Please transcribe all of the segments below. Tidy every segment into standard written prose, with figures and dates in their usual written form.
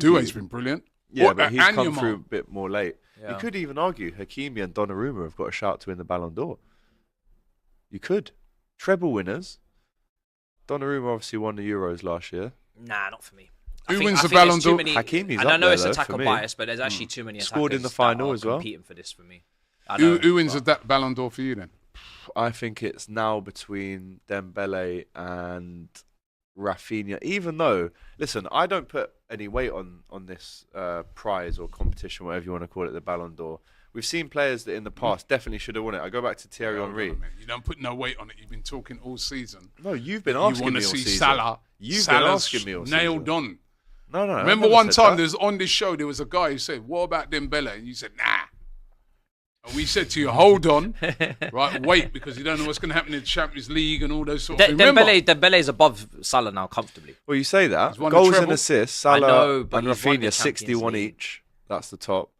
Doué's been brilliant. Yeah, but he's come Yamal. through a bit more late. Yeah. You could even argue Hakimi and Donnarumma have got a shout to win the Balon d'Or. You could. Treble winners. Donnarumma obviously won the Euros last year. Nah, not for me. Who wins the Balon d'Or? Hakimi's And I up know there, it's though, attacker for me. bias, but there's actually too many Scored in the attackers final that are as well. competing for this for me. I know, Who wins but- that Balon d'Or for you then? I think it's now between Dembele and Rafinha. Even though, listen, I don't put any weight on this prize or competition, whatever you want to call it, the Balon d'Or. We've seen players that in the past definitely should have won it. I go back to Thierry Henry. You don't put no weight on it. You've been talking all season. No, you've been You asking want me to all see season. Salah. You've Salah's been asking me all nailed season. on. No. Remember one time there's on this show there was a guy who said, "What about Dembele?" And you said, "Nah." And we said to you, "Hold on, right? Wait, because you don't know what's going to happen in the Champions League and all those sort of things." Remember, Dembele's above Salah now comfortably. Well, you say that. He's won the Goals treble. and assists, I Salah know, but and he's won the Rafinha, 61 Champions League. each. That's the top.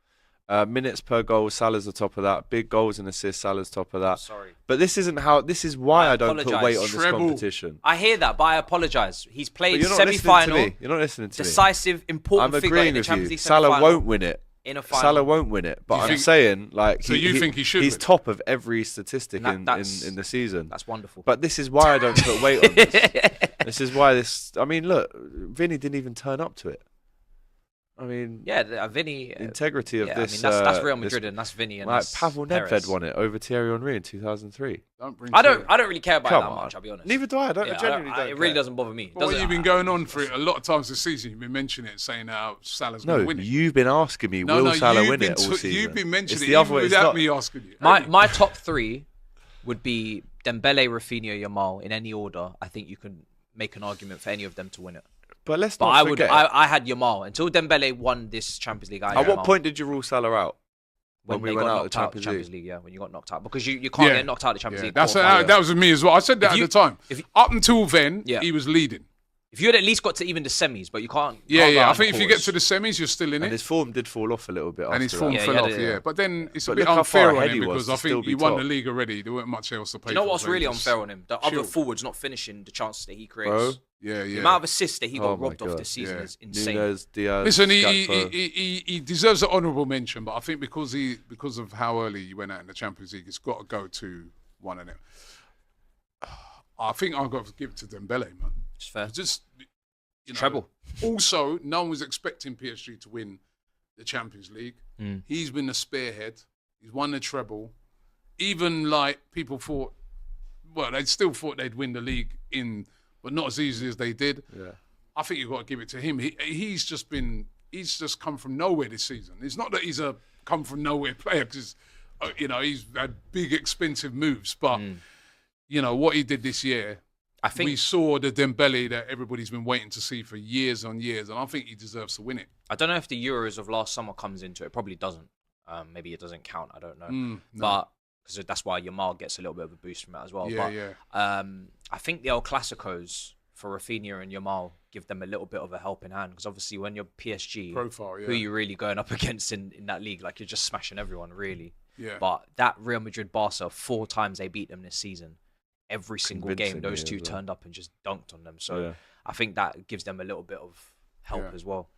Minutes per goal, Salah's the top of that. Big goals and assists, Salah's top of that. Sorry. But this isn't how. This is why I don't put apologise. weight on this Treble. competition. I hear that, but I apologise. He's But played you're not listening to semi-final, me. You're not listening to me. decisive, important I'm figure in agreeing the with Champions you. League Salah semi-final. won't win it. In a final. Salah won't win it. But You I'm think- saying, like, So you think he should He's win? top of every statistic And that's- in the season. That's wonderful. But this is why I don't put weight on this. This is why this. I mean, look, Vinny didn't even turn up to it. I mean, yeah, Vinny. integrity of yeah, this. I mean, that's Real this- Madrid and that's Vinny and Like that's Pavel Perez. Nedved won it over Thierry Henry in 2003. don't bring I Thierry. don't really care about Come it that on. much. I'll be honest. Neither do I. I Yeah, genuinely don't. it really care. doesn't bother me. Well, Doesn't- you've been going on for it a lot of times this season. You've been mentioning it, saying how Salah's going No, to win it. you've been asking me, will Salah you've win been it all season? You've been mentioning It's it the other even way. It's without not- me asking you. My top three would be Dembele, Rafinha, Yamal in any order. I think you can make an argument for any of them to win it. But let's But not forget. I had Yamal until Dembele won this Champions League. I had At what Yamal. point did you rule Salah out? When we they went got out of knocked the out Champions League, yeah, when you got knocked out, because you can't get knocked out of the Champions League. That's qualifier. that was with me as well. I said that If you- at the time. if you- Up until then, Yeah. he was leading. If you had at least got to even the semis, but you can't. Yeah, can't go yeah. out I in think the if you get quarters. to the semis, you're still in And it. his form did fall off a little bit. And his after form that. Yeah, fell yeah, off, yeah. yeah. But then it's a But bit look how far unfair on ahead him he was because I to still think be he won top. the league already. There weren't much else to pay Do you know for, what's so he really just unfair on him? The other chilled. forwards not finishing the chances that he creates. Bro. Yeah, The yeah. amount of assists that he Oh got my robbed off God. this season Yeah. is insane. Nunez, Diaz, Listen, Gakpo. he deserves an honourable mention, but I think because of how early he went out in the Champions League, it's got to go to one of them. I think I've got to give it to Dembele, man. It's fair. Just you know, Treble. Also, no one was expecting PSG to win the Champions League. Mm. He's been the spearhead. He's won the treble. Even like people thought, well, they still thought they'd win the league but not as easy as they did. Yeah. I think you've got to give it to him. He's just come from nowhere this season. It's not that he's a come from nowhere player because, he's had big expensive moves, but what he did this year, I think we saw the Dembele that everybody's been waiting to see for years on years, and I think he deserves to win it. I don't know if the Euros of last summer comes into it. It probably doesn't. Maybe it doesn't count. I don't know. No. But because that's why Yamal gets a little bit of a boost from it as well. Yeah, but, yeah. I think the El Clasicos for Rafinha and Yamal give them a little bit of a helping hand because obviously when you're PSG, Profile, yeah. who are you really going up against in that league? Like you're just smashing everyone, really. Yeah. But that Real Madrid Barca, 4 times they beat them this season. Every single game, Convincingly those two as well. turned up and just dunked on them. So Yeah. I think that gives them a little bit of help Yeah. as well.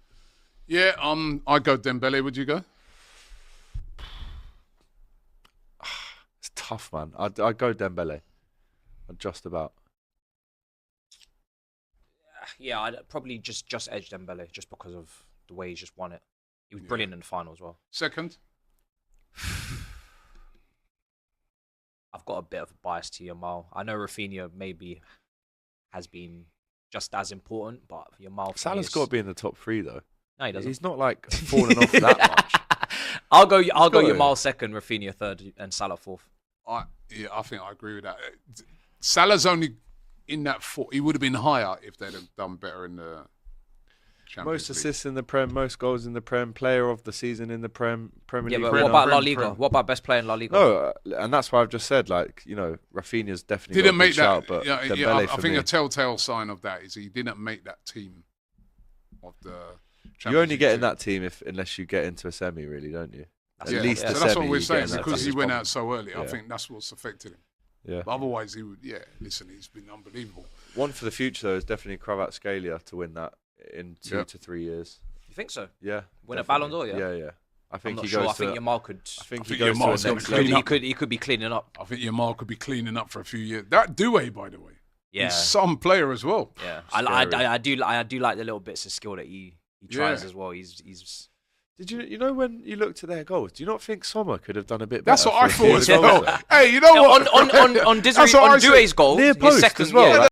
Yeah, I'd go Dembele. Would you go? It's tough, man. I'd go Dembele. Just about. Yeah, I'd probably just edge Dembele just because of the way he's just won it. He was brilliant in the final as well. Second? I've got a bit of a bias to Yamal. I know Rafinha maybe has been just as important, but Yamal for me Salah's is- got to be in the top 3 though. No, he doesn't. He's not like falling off that much. I'll go got it. Yamal second, Rafinha third, and Salah fourth. I think I agree with that. Salah's only in that four. He would have been higher if they'd have done better in the Champions Most League. assists in the Prem, most goals in the Prem, player of the season in the Premier Yeah, League. but Prem, what about La Prem, Liga? Prem. What about best player in La Liga? No, and that's why I've just said, Rafinha's definitely Didn't got a make good shout, that. but Yeah, Dembele I for think me. a telltale sign of that is he didn't make that team of the Champions You only League get in team. that team unless you get into a semi, really, don't you? At Yeah, least so a that's semi. what we're you get saying in that because team. he went out so early. I Yeah. think that's what's affected him. Yeah. But otherwise, he would. Yeah, listen, he's been unbelievable. One for the future though is definitely Kvaratskhelia to win that in 2 to 3 years. You think so? Yeah. Win a definitely. Ballon d'Or, yeah? Yeah. I I'm think not he sure. goes I think to. Yamal could. I think he think goes Yamal's to the gonna next clean level. up. He could be cleaning up. I think Yamal could be cleaning up for a few years. That Doué, by the way, Yeah, he's some player as well. yeah. Scary. I do like the little bits of skill that he tries as well. He's Did you know when you looked at their goals? Do you not think Sommer could have done a bit That's better? what I for a few thought as goals well. there? Hey, you know what? on That's what I said. Doué's goal, Near his post second, as well. yeah. Like,